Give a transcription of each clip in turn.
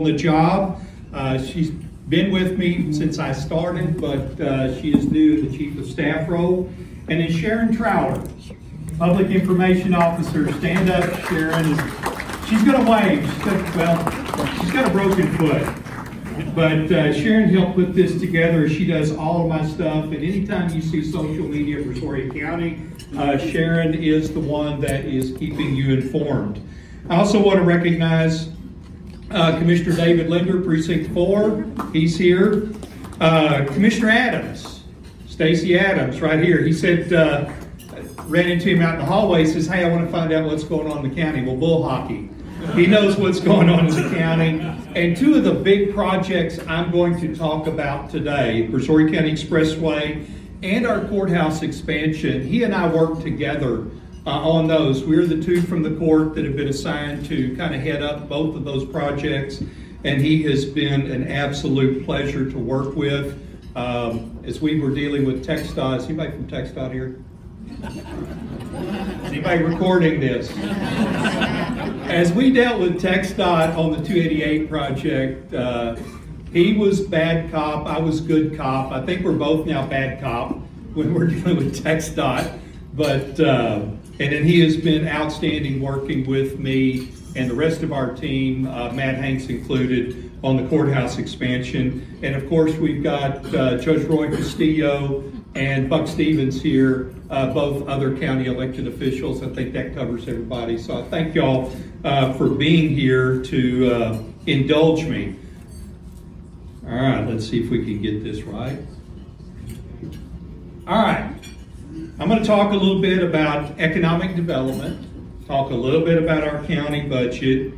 on the job. She's been with me since I started, but she is new to the Chief of Staff role. And then Sharon Trower, Public Information Officer. Stand up, Sharon. She's going to wave. She's got a broken foot. But Sharon helped put this together. She does all of my stuff. And anytime you see social media for Brazoria County, Sharon is the one that is keeping you informed. I also want to recognize Commissioner David Linder, Precinct 4, he's here. Commissioner Adams, Stacey Adams, right here. He said, ran into him out in the hallway, says, hey, I want to find out what's going on in the county. Well, bull hockey. He knows what's going on in the county. And two of the big projects I'm going to talk about today, Brazoria County Expressway and our courthouse expansion, he and I worked together on those. We're the two from the court that have been assigned to kind of head up both of those projects, and he has been an absolute pleasure to work with. As we were dealing with TxDOT, is anybody from TxDOT here? Is anybody recording this? As we dealt with TxDOT on the 288 project, he was bad cop, I was good cop. I think we're both now bad cop when we're dealing with TxDOT, but and then he has been outstanding working with me and the rest of our team, Matt Hanks included, on the courthouse expansion. And of course, we've got Judge Roy Castillo and Buck Stevens here, both other county elected officials. I think that covers everybody. So I thank y'all for being here to indulge me. All right, let's see if we can get this right. All right. I'm going to talk a little bit about economic development, talk a little bit about our county budget,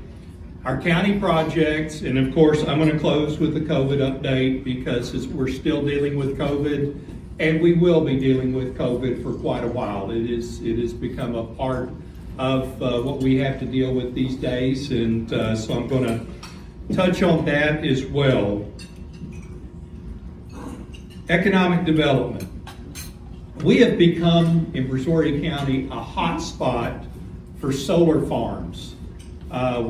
our county projects, and of course I'm going to close with the COVID update because we're still dealing with COVID, and we will be dealing with COVID for quite a while. It has become a part of what we have to deal with these days, and so I'm going to touch on that as well. Economic development. We have become, in Brazoria County, a hot spot for solar farms. I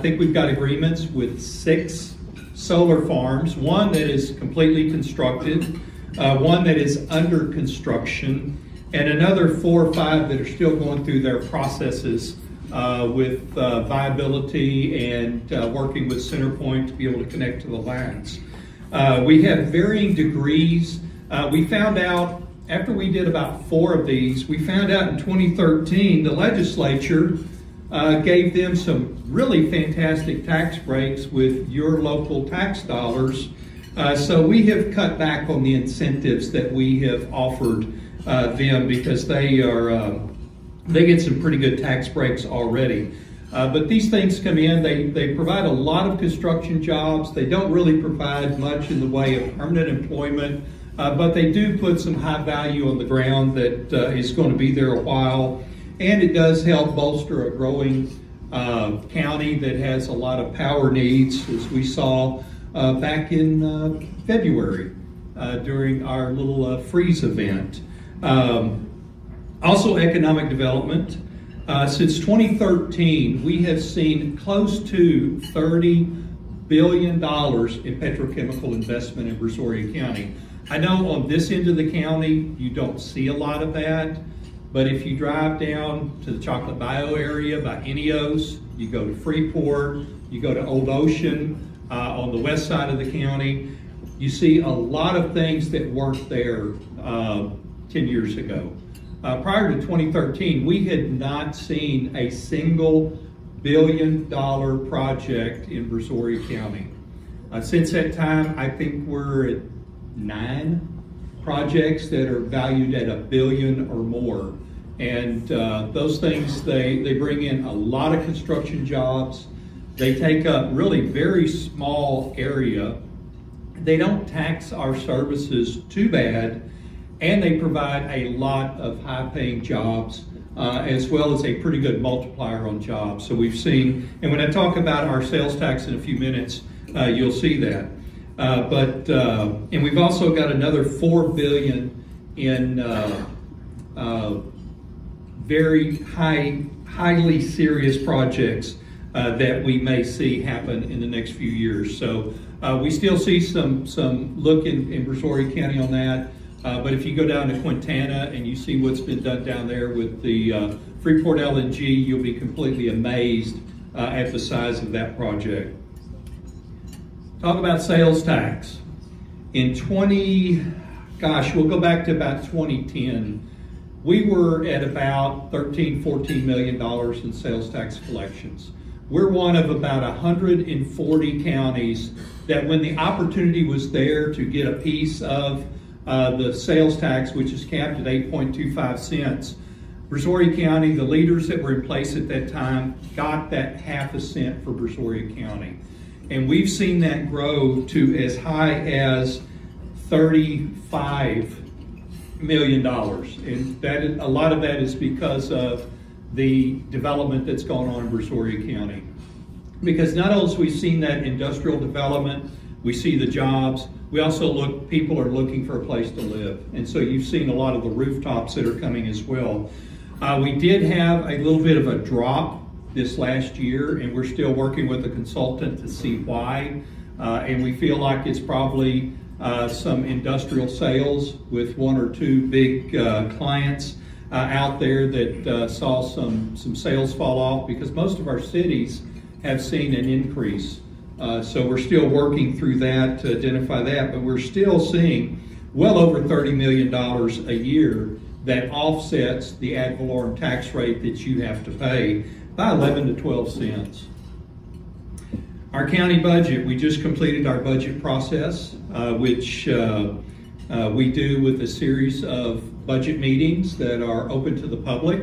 think we've got agreements with 6 solar farms, one that is completely constructed, one that is under construction, and another 4 or 5 that are still going through their processes with viability and working with CenterPoint to be able to connect to the lines. We have varying degrees. We found out after we did about 4 of these, we found out in 2013 the legislature gave them some really fantastic tax breaks with your local tax dollars. So we have cut back on the incentives that we have offered them because they get some pretty good tax breaks already. But these things come in, they provide a lot of construction jobs. They don't really provide much in the way of permanent employment. But they do put some high value on the ground that is going to be there a while. And it does help bolster a growing county that has a lot of power needs, as we saw back in February during our little freeze event. Also economic development. Since 2013, we have seen close to $30 billion in petrochemical investment in Brazoria County. I know on this end of the county, you don't see a lot of that, but if you drive down to the Chocolate Bayou area by Enios, you go to Freeport, you go to Old Ocean on the west side of the county, you see a lot of things that weren't there 10 years ago. Prior to 2013, we had not seen a single $1 billion project in Brazoria County. Since that time, I think we're at 9 projects that are valued at $1 billion or more. And those things, they bring in a lot of construction jobs. They take up really very small area. They don't tax our services too bad, and they provide a lot of high-paying jobs as well as a pretty good multiplier on jobs. So we've seen, and when I talk about our sales tax in a few minutes, you'll see that. And we've also got another $4 billion in very highly serious projects that we may see happen in the next few years. So we still see some look in Brazoria County on that. But if you go down to Quintana and you see what's been done down there with the Freeport LNG, you'll be completely amazed at the size of that project. Talk about sales tax. In we'll go back to about 2010. We were at about $13–14 million in sales tax collections. We're one of about 140 counties that when the opportunity was there to get a piece of the sales tax, which is capped at 8.25 cents, Brazoria County, the leaders that were in place at that time, got that ½ cent for Brazoria County. And we've seen that grow to as high as $35 million. And a lot of that is because of the development that's gone on in Brazoria County. Because not only have we seen that industrial development, we see the jobs, we also people are looking for a place to live. And so you've seen a lot of the rooftops that are coming as well. We did have a little bit of a drop this last year, and we're still working with a consultant to see why. And we feel like it's probably some industrial sales with one or two big clients out there that saw some sales fall off, because most of our cities have seen an increase. So we're still working through that to identify that, but we're still seeing well over $30 million a year that offsets the ad valorem tax rate that you have to pay by 11 to 12 cents. Our county budget, we just completed our budget process, which we do with a series of budget meetings that are open to the public,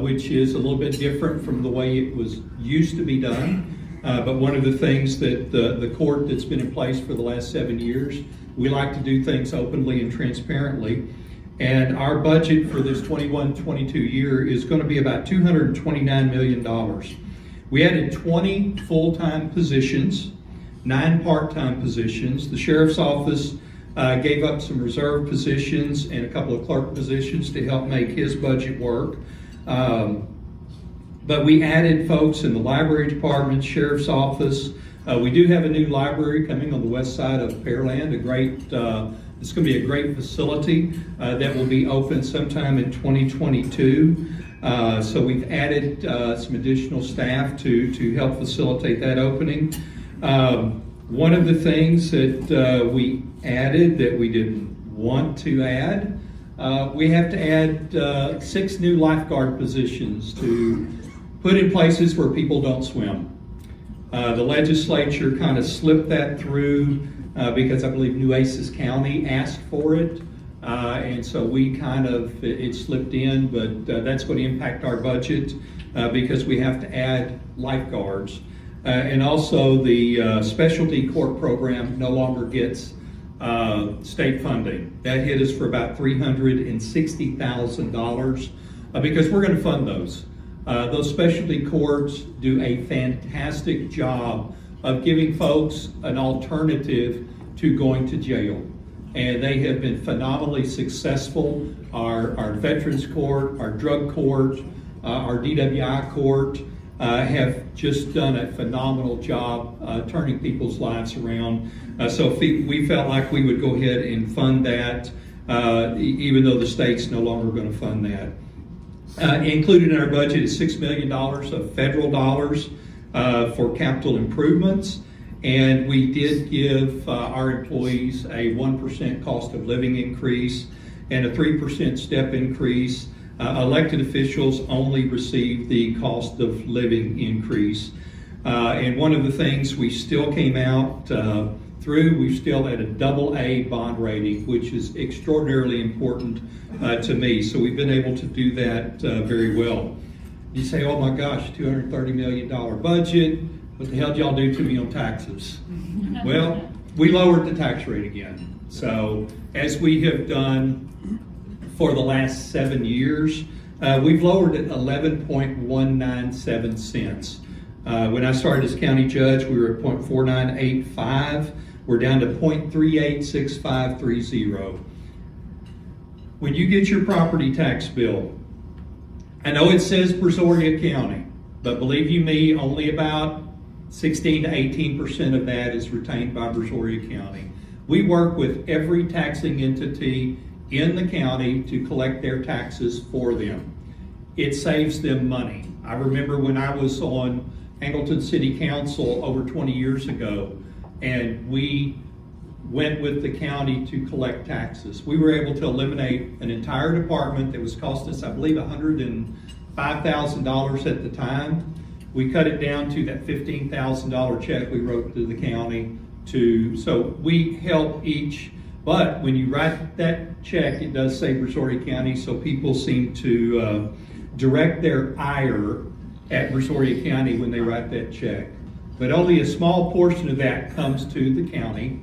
which is a little bit different from the way it was used to be done. But one of the things that the court that's been in place for the last 7 years, we like to do things openly and transparently. And our budget for this 21-22 year is going to be about $229 million. We added 20 full-time positions, 9 part-time positions. The sheriff's office gave up some reserve positions and a couple of clerk positions to help make his budget work. But we added folks in the library department, sheriff's office. We do have a new library coming on the west side of Pearland, it's going to be a great facility that will be open sometime in 2022. So we've added some additional staff to help facilitate that opening. One of the things that we added that we didn't want to add, we have to add 6 new lifeguard positions to put in places where people don't swim. The legislature kind of slipped that through because I believe Nueces County asked for it. And so it slipped in, but that's going to impact our budget because we have to add lifeguards. And also the specialty court program no longer gets state funding. That hit us for about $360,000 because we're going to fund those. Those specialty courts do a fantastic job of giving folks an alternative to going to jail. And they have been phenomenally successful. Our Veterans Court, our Drug Court, our DWI Court have just done a phenomenal job turning people's lives around. So we felt like we would go ahead and fund that, even though the state's no longer going to fund that. Included in our budget is $6 million of federal dollars for capital improvements. And we did give our employees a 1% cost of living increase and a 3% step increase. Elected officials only received the cost of living increase. And one of the things we still came out we've still at a AA bond rating, which is extraordinarily important to me. So we've been able to do that very well. You say, oh my gosh, $230 million budget. What the hell did y'all do to me on taxes? Well, we lowered the tax rate again. So as we have done for the last 7 years, we've lowered it 11.197 cents. When I started as county judge, we were at 0.4985. We're down to 0.386530. When you get your property tax bill, I know it says Brazoria County, But believe you me, only about 16 to 18% of that is retained by Brazoria County. We work with every taxing entity in the county to collect their taxes for them. It saves them money. I remember when I was on Angleton City Council over 20 years ago, and we went with the county to collect taxes. We were able to eliminate an entire department that was costing us, I believe, $105,000 at the time. We cut it down to that $15,000 check we wrote to the county so we help each, but when you write that check, it does say Brazoria County, so people seem to direct their ire at Brazoria County when they write that check. But only a small portion of that comes to the county.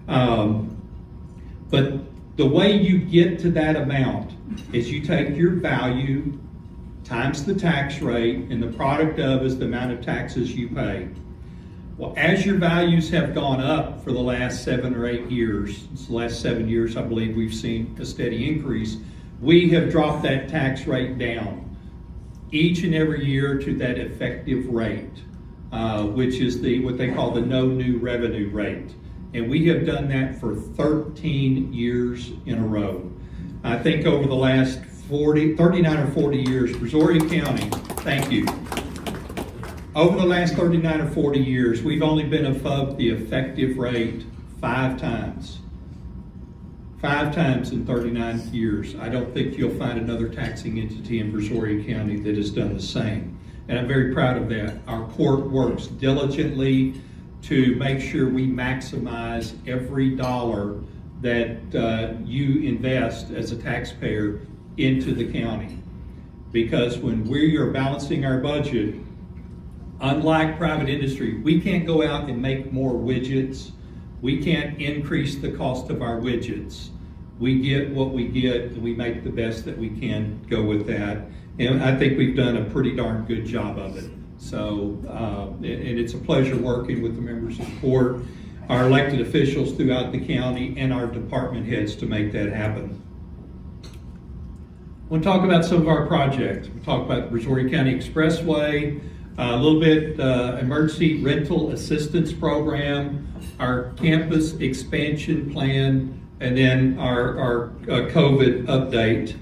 But the way you get to that amount is you take your value times the tax rate, and the product of is the amount of taxes you pay. Well, as your values have gone up for the last 7 or 8 years, it's the last 7 years I believe we've seen a steady increase, we have dropped that tax rate down each and every year to that effective rate, which is what they call the no new revenue rate. And we have done that for 13 years in a row. I think over the last 39 or 40 years, Brazoria County, thank you. Over the last 39 or 40 years, we've only been above the effective rate 5 times. 5 times in 39 years. I don't think you'll find another taxing entity in Brazoria County that has done the same. And I'm very proud of that. Our court works diligently to make sure we maximize every dollar that you invest as a taxpayer into the county. Because when we are balancing our budget, unlike private industry, we can't go out and make more widgets. We can't increase the cost of our widgets. We get what we get, and we make the best that we can go with that. And I think we've done a pretty darn good job of it. So, and it's a pleasure working with the members of the court, our elected officials throughout the county, and our department heads to make that happen. We'll talk about some of our projects. We'll talk about the Brazoria County Expressway, a little bit emergency rental assistance program, our campus expansion plan, and then our COVID update.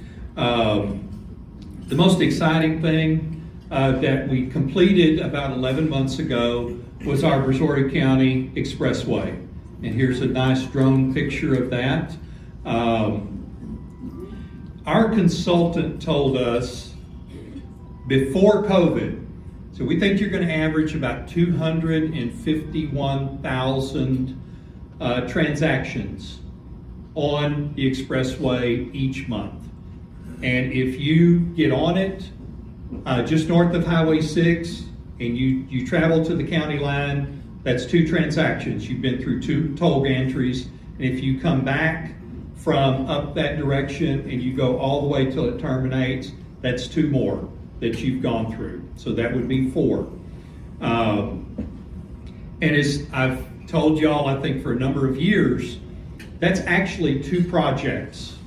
The most exciting thing that we completed about 11 months ago was our Brazoria County Expressway. And here's a nice drone picture of that. Our consultant told us before COVID, so we think you're going to average about 251,000 transactions on the expressway each month. And if you get on it just north of Highway 6 and you travel to the county line, that's 2 transactions. You've been through 2 toll gantries. And if you come back from up that direction and you go all the way till it terminates, that's 2 more that you've gone through. So that would be 4. And as I've told y'all, I think for a number of years, that's actually 2 projects.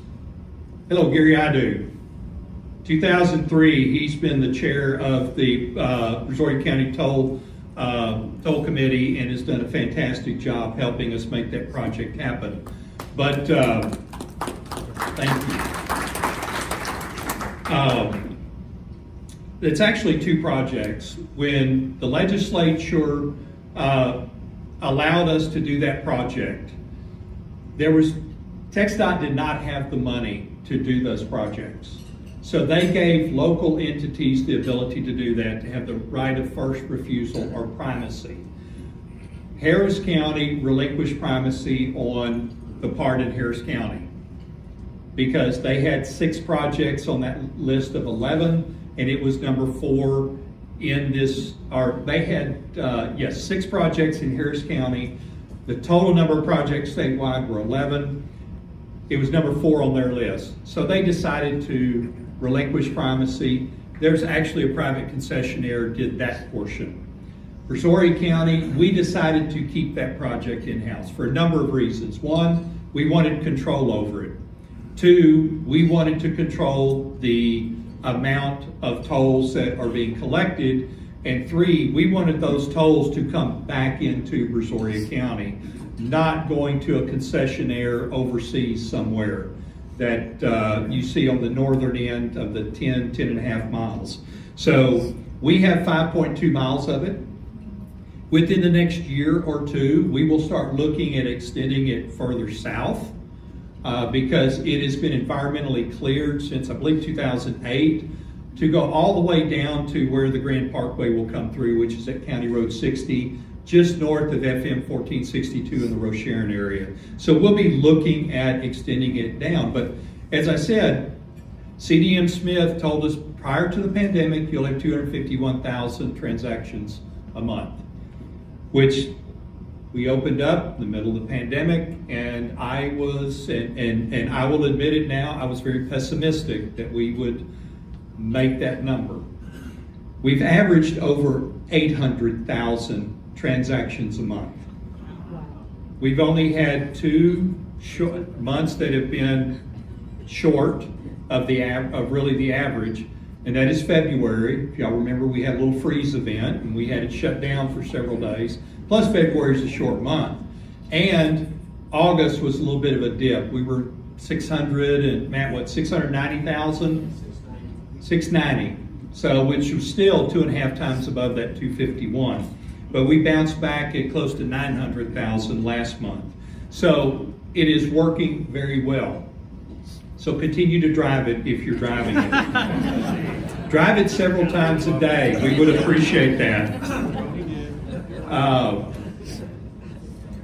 Hello, Gary, I do. 2003, he's been the chair of the Brazoria County Toll Committee and has done a fantastic job helping us make that project happen. But thank you. It's actually 2 projects. When the legislature allowed us to do that project, TxDOT did not have the money to do those projects. So they gave local entities the ability to do that, to have the right of first refusal or primacy. Harris County relinquished primacy on the part in Harris County because they had 6 projects on that list of 11, and it was number 4 in this, or they had, 6 projects in Harris County. The total number of projects statewide were 11. It was number 4 on their list. So they decided to relinquish primacy. There's actually a private concessionaire did that portion. Brazoria County, we decided to keep that project in-house for a number of reasons. 1, we wanted control over it. 2, we wanted to control the amount of tolls that are being collected, And 3, we wanted those tolls to come back into Brazoria County, not going to a concessionaire overseas somewhere that you see on the northern end of the 10.5 miles. So we have 5.2 miles of it. Within the next year or 2, we will start looking at extending it further south because it has been environmentally cleared since, I believe, 2008 to go all the way down to where the Grand Parkway will come through, which is at County Road 60, just north of FM 1462 in the Sharon area. So we'll be looking at extending it down. But as I said, CDM Smith told us prior to the pandemic, you'll have 251,000 transactions a month, which we opened up in the middle of the pandemic, and I was, and I will admit it now, I was very pessimistic that we would make that number. We've averaged over 800,000 transactions a month. We've only had 2 months that have been short of really the average, and that is February. If y'all remember, we had a little freeze event and we had it shut down for several days. Plus February is a short month. And August was a little bit of a dip. We were 600 and Matt, what, 690,000? 690. So, which was still 2.5 times above that 251. But we bounced back at close to 900,000 last month. So it is working very well. So continue to drive it if you're driving it. Drive it several times a day. We would appreciate that.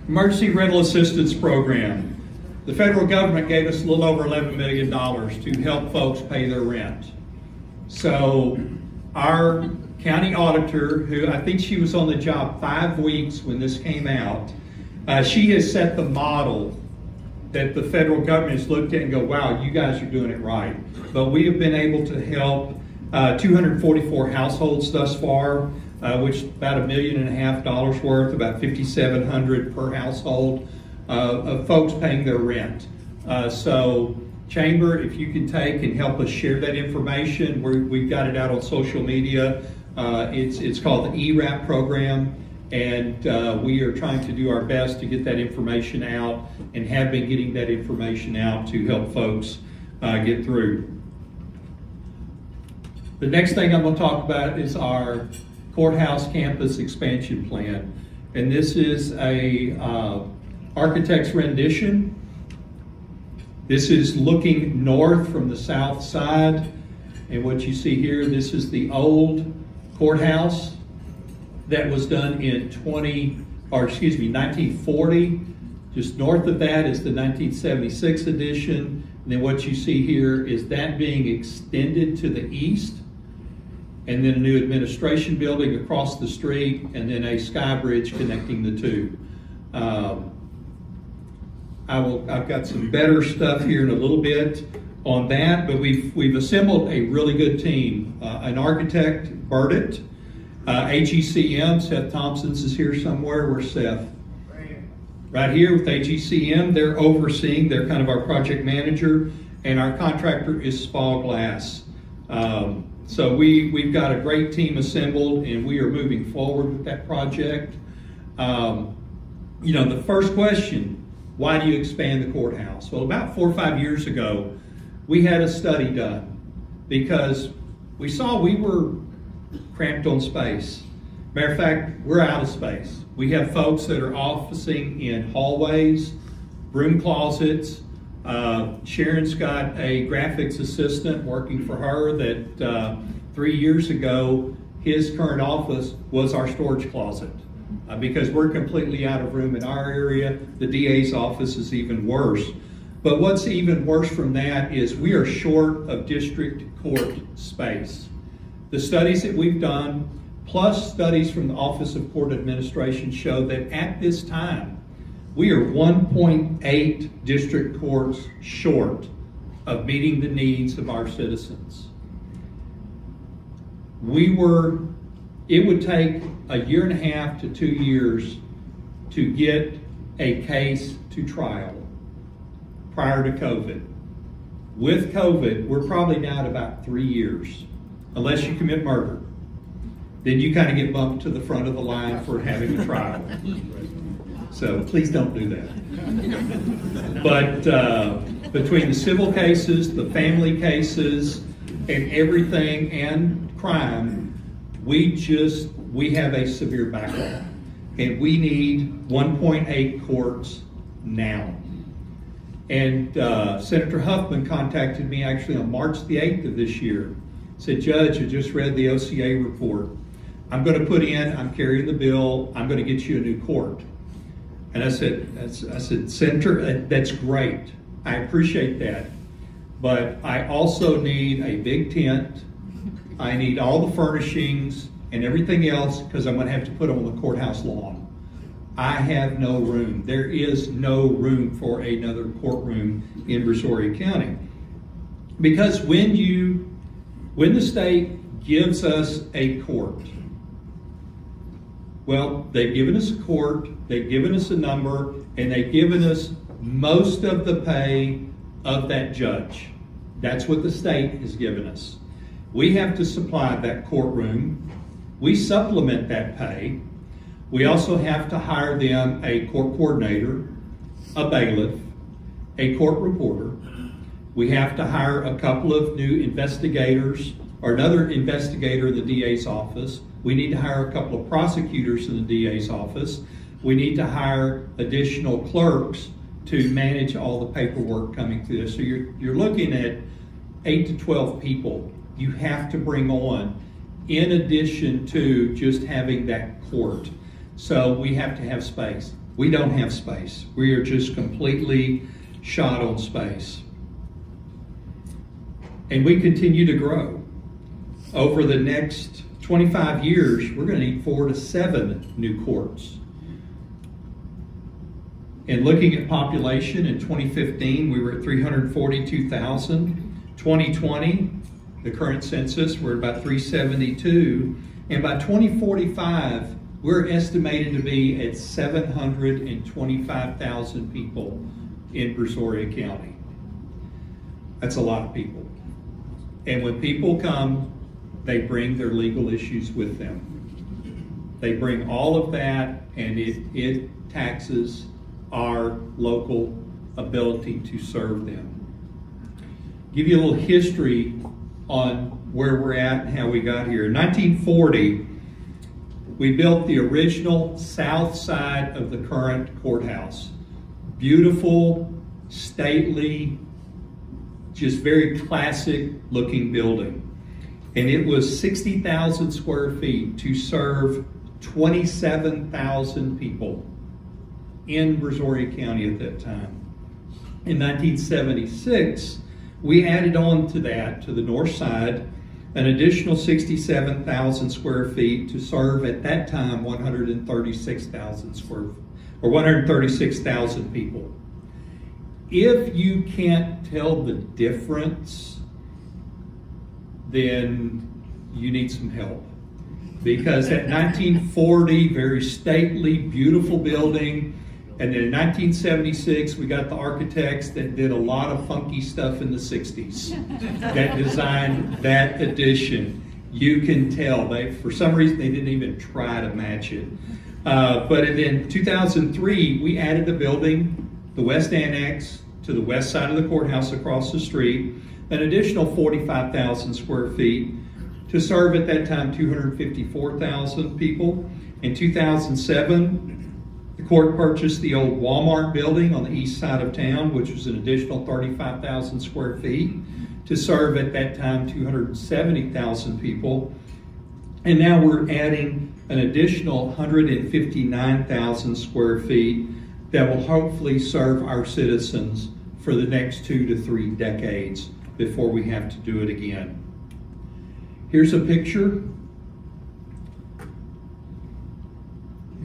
Emergency Rental Assistance Program. The federal government gave us a little over $11 million to help folks pay their rent. So our county auditor, who I think she was on the job 5 weeks when this came out, she has set the model that the federal government has looked at and go, wow, you guys are doing it right. But we have been able to help 244 households thus far, which is about $1.5 million worth, about $5,700 per household of folks paying their rent. So Chamber, if you can take and help us share that information, we've got it out on social media. It's called the ERAP program, and we are trying to do our best to get that information out and have been getting that information out to help folks get through. The next thing I'm going to talk about is our Courthouse campus expansion plan, and this is a architect's rendition. This is looking north from the south side, and what you see here, this is the old courthouse that was done in 1940. Just north of that is the 1976 edition, and then what you see here is that being extended to the east, and then a new administration building across the street, and then a sky bridge connecting the two. I've got some better stuff here in a little bit on that, but we've assembled a really good team. An architect, Burdett, HECM, Seth Thompson's is here somewhere. Where's Seth? Right here with HECM. They're overseeing, they're kind of our project manager, and our contractor is Spa Glass. So we've got a great team assembled, and we are moving forward with that project. The first question, why do you expand the courthouse? Well, about 4 or 5 years ago, we had a study done because we saw we were cramped on space. Matter of fact, we're out of space. We have folks that are officing in hallways, broom closets. Sharon's got a graphics assistant working for her that 3 years ago, his current office was our storage closet. Because we're completely out of room in our area. The DA's office is even worse. But what's even worse from that is we are short of district court space. The studies that we've done, plus studies from the Office of Court Administration, show that at this time, we are 1.8 district courts short of meeting the needs of our citizens. It would take 1.5 to 2 years to get a case to trial prior to COVID. With COVID, we're probably now at about 3 years, unless you commit murder. then you kind of get bumped to the front of the line for having a trial. So please don't do that. But between the civil cases, the family cases, and everything, and crime, we have a severe backlog. And we need 1.8 courts now. And Senator Huffman contacted me actually on March the 8th of this year. Said, Judge, I just read the OCA report. I'm going to put in, I'm carrying the bill, I'm going to get you a new court. And I said, Senator, that's great. I appreciate that. But I also need a big tent. I need all the furnishings and everything else because I'm going to have to put them on the courthouse lawn. I have no room. There is no room for another courtroom in Brazoria County. Because when the state gives us a court, well, they've given us a court, they've given us a number, and they've given us most of the pay of that judge. That's what the state has given us. We have to supply that courtroom. We supplement that pay. We also have to hire them a court coordinator, a bailiff, a court reporter. We have to hire a couple of new investigators or another investigator in the DA's office. We need to hire a couple of prosecutors in the DA's office. We need to hire additional clerks to manage all the paperwork coming through this. So you're looking at 8 to 12 people you have to bring on in addition to just having that court. So we have to have space. We don't have space. We are just completely shot on space. And we continue to grow. Over the next 25 years, we're going to need 4 to 7 new courts. And looking at population in 2015, we were at 342,000. 2020, the current census, we're about 372. And by 2045, we're estimated to be at 725,000 people in Brazoria County. That's a lot of people. And when people come, they bring their legal issues with them. They bring all of that, and it taxes our local ability to serve them. Give you a little history on where we're at and how we got here. In 1940, we built the original south side of the current courthouse. Beautiful, stately, just very classic looking building. And it was 60,000 square feet to serve 27,000 people in Brazoria County at that time. In 1976, we added on to that, to the north side, an additional 67,000 square feet to serve at that time 136,000 people. If you can't tell the difference, then you need some help. Because at 1940, very stately, beautiful building, and then in 1976, we got the architects that did a lot of funky stuff in the 60s that designed that addition. You can tell, for some reason, they didn't even try to match it. But in 2003, we added the building, the West Annex, to the west side of the courthouse across the street, an additional 45,000 square feet to serve at that time 254,000 people. In 2007, the court purchased the old Walmart building on the east side of town, which was an additional 35,000 square feet to serve at that time 270,000 people. And now we're adding an additional 159,000 square feet that will hopefully serve our citizens for the next 2 to 3 decades before we have to do it again. Here's a picture.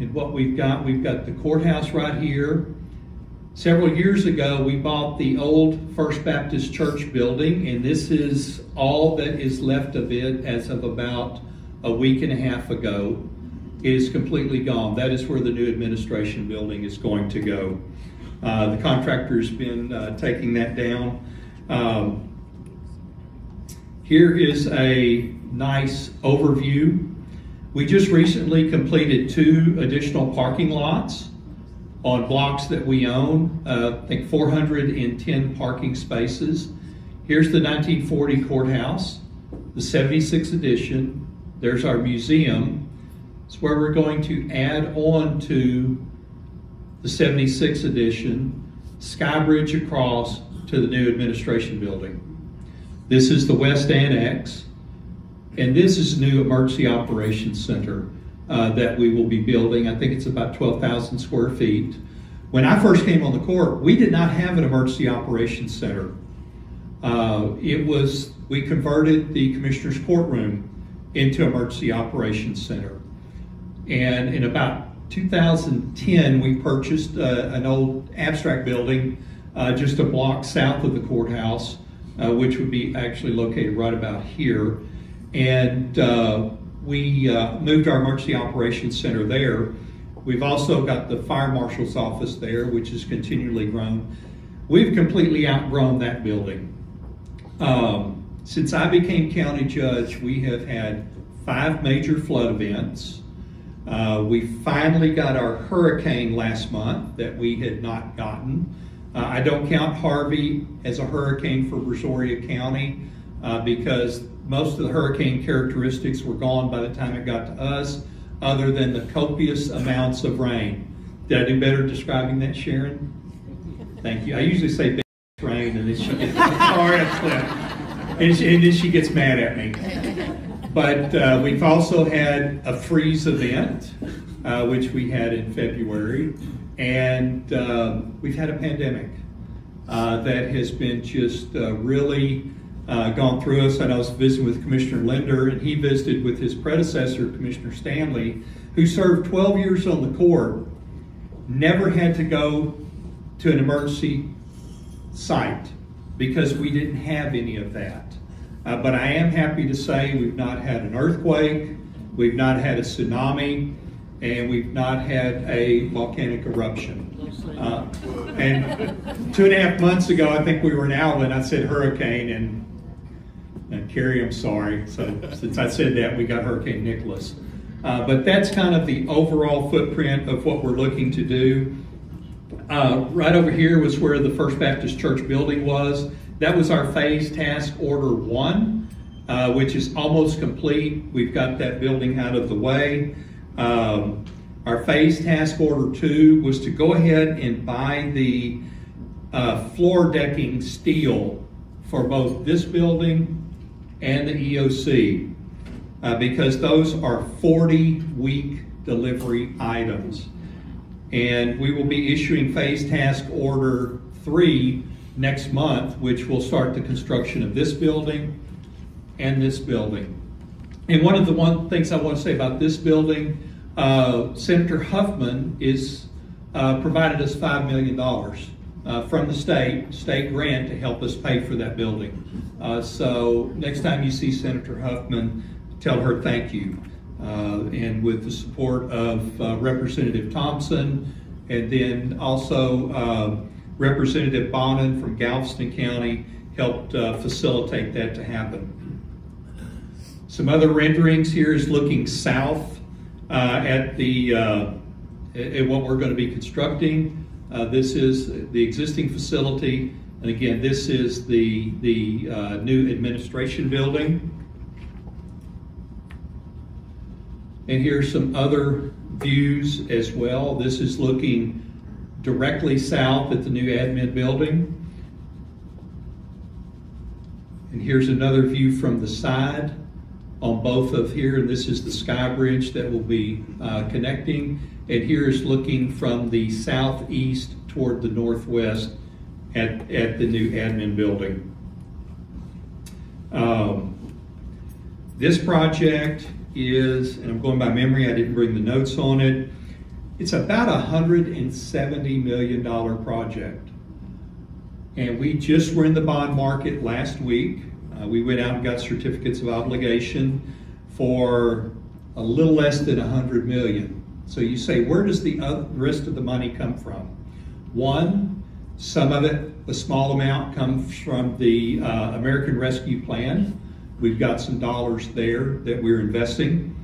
And what we've got the courthouse right here. Several years ago, we bought the old First Baptist Church building, and this is all that is left of it as of about a week and a half ago. It is completely gone. That is where the new administration building is going to go. The contractor's been taking that down. Here is a nice overview We just recently completed 2 additional parking lots on blocks that we own. I think 410 parking spaces. Here's the 1940 courthouse, the 76th edition. There's our museum. It's where we're going to add on to the 76th edition, Sky Bridge across to the new administration building. This is the West Annex, and this is new emergency operations center that we will be building. I think it's about 12,000 square feet. When I first came on the court, we did not have an emergency operations center. We converted the commissioner's courtroom into emergency operations center. And in about 2010, we purchased an old abstract building just a block south of the courthouse, which would be actually located right about here. And we moved our emergency operations center there. We've also got the fire marshal's office there, which has continually grown. We've completely outgrown that building. Since I became county judge, we have had 5 major flood events. We finally got our hurricane last month that we had not gotten. I don't count Harvey as a hurricane for Brazoria County because most of the hurricane characteristics were gone by the time it got to us, other than the copious amounts of rain. Did I do better describing that, Sharon? Thank you. I usually say big rain, and then she gets and then she gets mad at me. But we've also had a freeze event, which we had in February, and we've had a pandemic that has been just really gone through us. And I was visiting with Commissioner Linder, and he visited with his predecessor, Commissioner Stanley, who served 12 years on the court, never had to go to an emergency site because we didn't have any of that. But I am happy to say we've not had an earthquake, we've not had a tsunami, and we've not had a volcanic eruption. And 2.5 months ago, I think we were in Alvin, I said hurricane, and Carrie, I'm sorry. So since I said that, we got Hurricane Nicholas. But that's kind of the overall footprint of what we're looking to do. Right over here was where the First Baptist Church building was. That was our phase task order 1, which is almost complete. We've got that building out of the way. Our phase task order 2 was to go ahead and buy the floor decking steel for both this building and the EOC, because those are 40-week delivery items. And we will be issuing phase task order 3 next month, which will start the construction of this building and this building. And one of the things I want to say about this building, Senator Huffman is provided us $5 million from the state grant to help us pay for that building. So next time you see Senator Huffman, tell her thank you. And with the support of Representative Thompson, and then also Representative Bonin from Galveston County helped facilitate that to happen. Some other renderings here is looking south at what we're going to be constructing. This is the existing facility, and again, this is the new administration building. And here's some other views as well. This is looking directly south at the new admin building. And here's another view from the side on both of here. And this is the Sky Bridge that will be connecting. And here is looking from the southeast toward the northwest at the new admin building. This project is, and I'm going by memory, I didn't bring the notes on it, it's about a $170 million project. And we just were in the bond market last week. We went out and got certificates of obligation for a little less than $100 million. So you say, where does the rest of the money come from? One, some of it, a small amount, comes from the American Rescue Plan. We've got some dollars there that we're investing.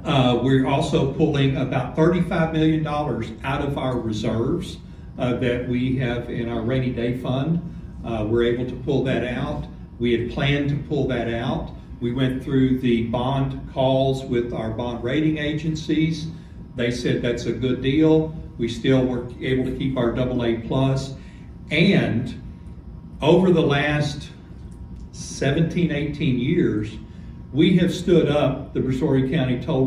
We're also pulling about $35 million out of our reserves that we have in our rainy day fund. We're able to pull that out. We had planned to pull that out. We went through the bond calls with our bond rating agencies. They said that's a good deal. We still were able to keep our AA+. And over the last 17, 18 years, we have stood up the Brazoria County Toll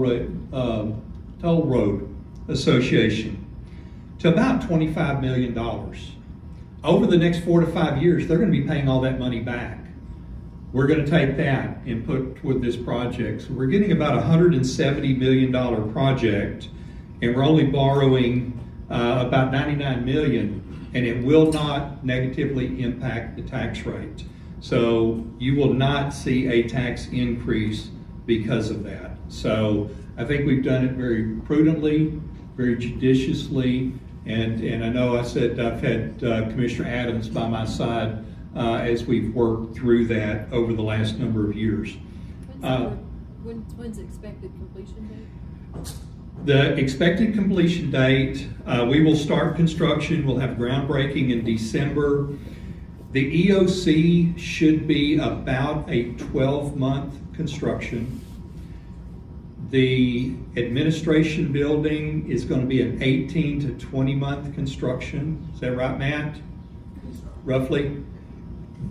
Road Association to about $25 million. Over the next 4 to 5 years, they're going to be paying all that money back. We're going to take that and put toward this project. So we're getting about a $170 million project, and we're only borrowing about $99 million, and it will not negatively impact the tax rate. So you will not see a tax increase because of that. So I think we've done it very prudently, very judiciously, and I know I said I've had Commissioner Adams by my side as we've worked through that over the last number of years. When's the expected completion date? The expected completion date, we will start construction. We'll have groundbreaking in December. The EOC should be about a 12-month construction. The administration building is going to be an 18 to 20-month construction. Is that right, Matt? Roughly.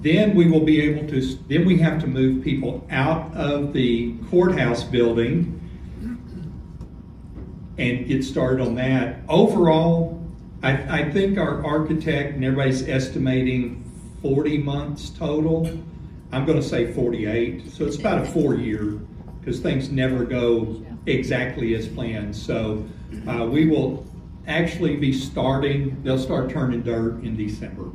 Then we will be able to, then we have to move people out of the courthouse building and get started on that. Overall, I think our architect and everybody's estimating 40 months total. I'm going to say 48. So it's about a 4-year, because things never go exactly as planned. So we will actually be starting, they'll start turning dirt in December.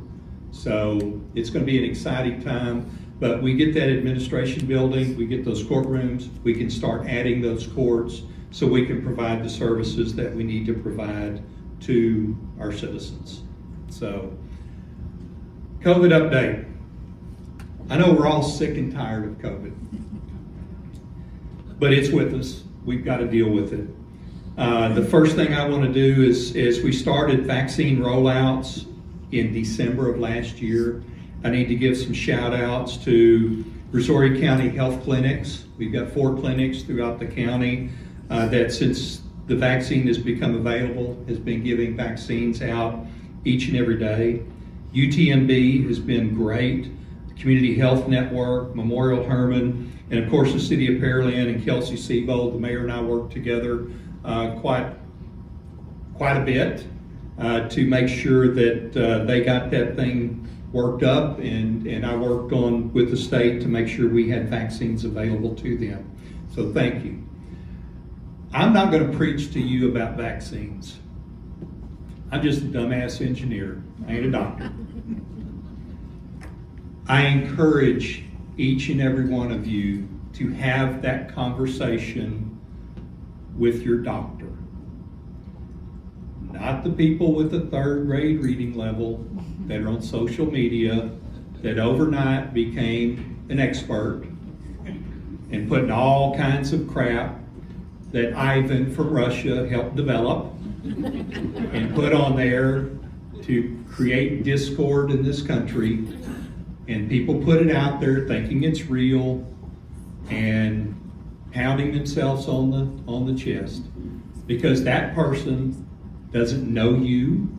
So it's going to be an exciting time, but we get that administration building, we get those courtrooms, we can start adding those courts so we can provide the services that we need to provide to our citizens. So, COVID update. I know we're all sick and tired of COVID, but it's with us. We've got to deal with it. The first thing I want to do is we started vaccine rollouts in December of last year. I need to give some shout outs to Brazoria County Health Clinics. We've got 4 clinics throughout the county that, since the vaccine has become available, has been giving vaccines out each and every day. UTMB has been great. The Community Health Network, Memorial Hermann, and of course the City of Pearland and Kelsey Seabold, the mayor and I worked together quite a bit to make sure that they got that thing worked up, and I worked on with the state to make sure we had vaccines available to them. So thank you. I'm not going to preach to you about vaccines. I'm just a dumbass engineer. I ain't a doctor. I encourage each and every one of you to have that conversation with your doctor. Not the people with a 3rd grade reading level that are on social media that overnight became an expert and putting all kinds of crap that Ivan from Russia helped develop and put on there to create discord in this country. And people put it out there thinking it's real and pounding themselves on the chest, because that person doesn't know you,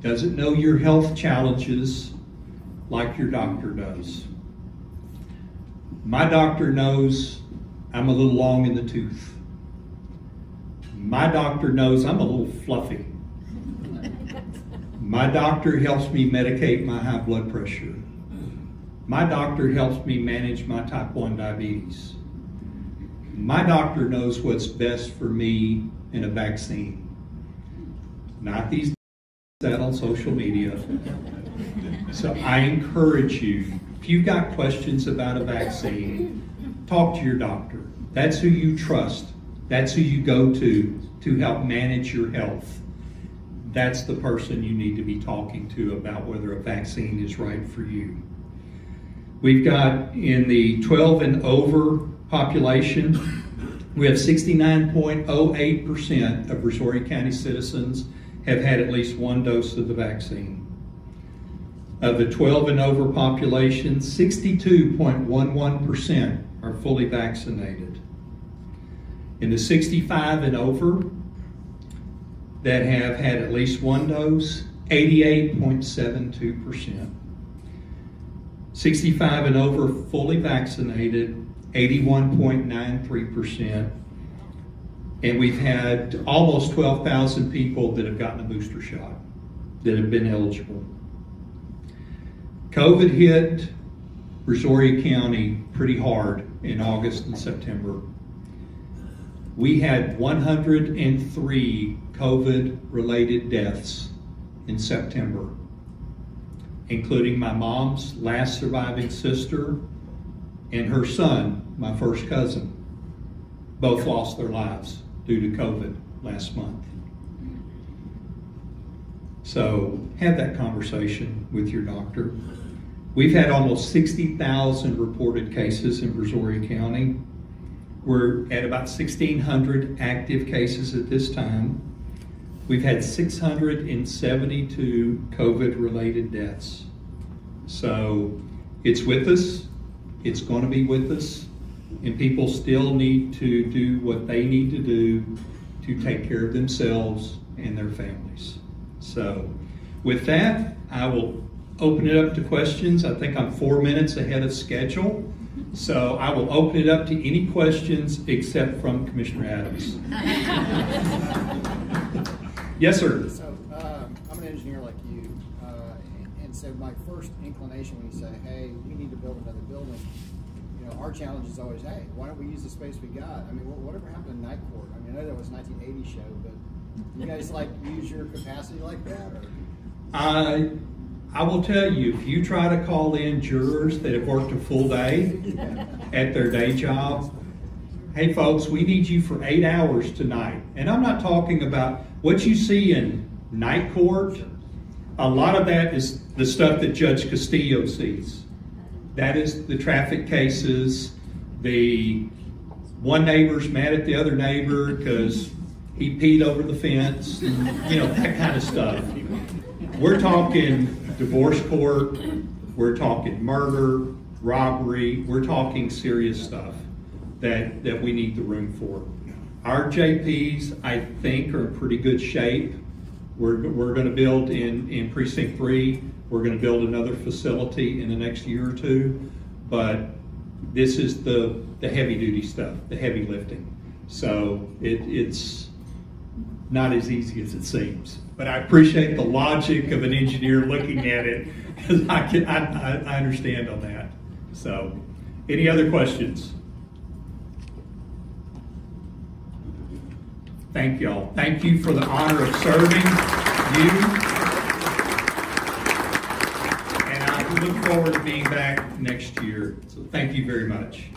doesn't know your health challenges like your doctor does. My doctor knows I'm a little long in the tooth. My doctor knows I'm a little fluffy. My doctor helps me medicate my high blood pressure. My doctor helps me manage my type 1 diabetes. My doctor knows what's best for me in a vaccine. Not these that on social media. So I encourage you, if you've got questions about a vaccine, talk to your doctor. That's who you trust. That's who you go to help manage your health. That's the person you need to be talking to about whether a vaccine is right for you. We've got, in the 12 and over population, We have 69.08% of Brazoria County citizens have had at least one dose of the vaccine. Of the 12 and over population, 62.11% are fully vaccinated. In the 65 and over that have had at least one dose, 88.72%. 65 and over fully vaccinated, 81.93%. And we've had almost 12,000 people that have gotten a booster shot that have been eligible. COVID hit Brazoria County pretty hard in August and September. We had 103 COVID-related deaths in September, including my mom's last surviving sister and her son, my first cousin. Both lost their lives due to COVID last month. So have that conversation with your doctor. We've had almost 60,000 reported cases in Brazoria County. We're at about 1,600 active cases at this time. We've had 672 COVID-related deaths. So it's with us, it's going to be with us, and people still need to do what they need to do to take care of themselves and their families. So with that, I will open it up to questions. I think I'm 4 minutes ahead of schedule. So I will open it up to any questions except from Commissioner Adams. Yes, sir. So I'm an engineer like you, and so my first inclination when you say, hey, we need to build another building, you know, our challenge is always, hey, why don't we use the space we got? I mean, whatever happened in Night Court? I mean, I know that was a 1980 show, but you guys like use your capacity like that? Or? I will tell you, if you try to call in jurors that have worked a full day at their day job, hey folks, we need you for 8 hours tonight. And I'm not talking about what you see in Night Court. A lot of that is the stuff that Judge Castillo sees. That is the traffic cases, the one neighbor's mad at the other neighbor because he peed over the fence, and, you know, that kind of stuff. We're talking divorce court, we're talking murder, robbery, we're talking serious stuff that we need the room for. Our JPs, I think, are in pretty good shape. We're going to build in Precinct 3, we're going to build another facility in the next year or two, but this is the heavy duty stuff, the heavy lifting. So it's not as easy as it seems. But I appreciate the logic of an engineer looking at it, because I understand on that. So, any other questions? Thank y'all. Thank you for the honor of serving you. And I look forward to being back next year. So thank you very much.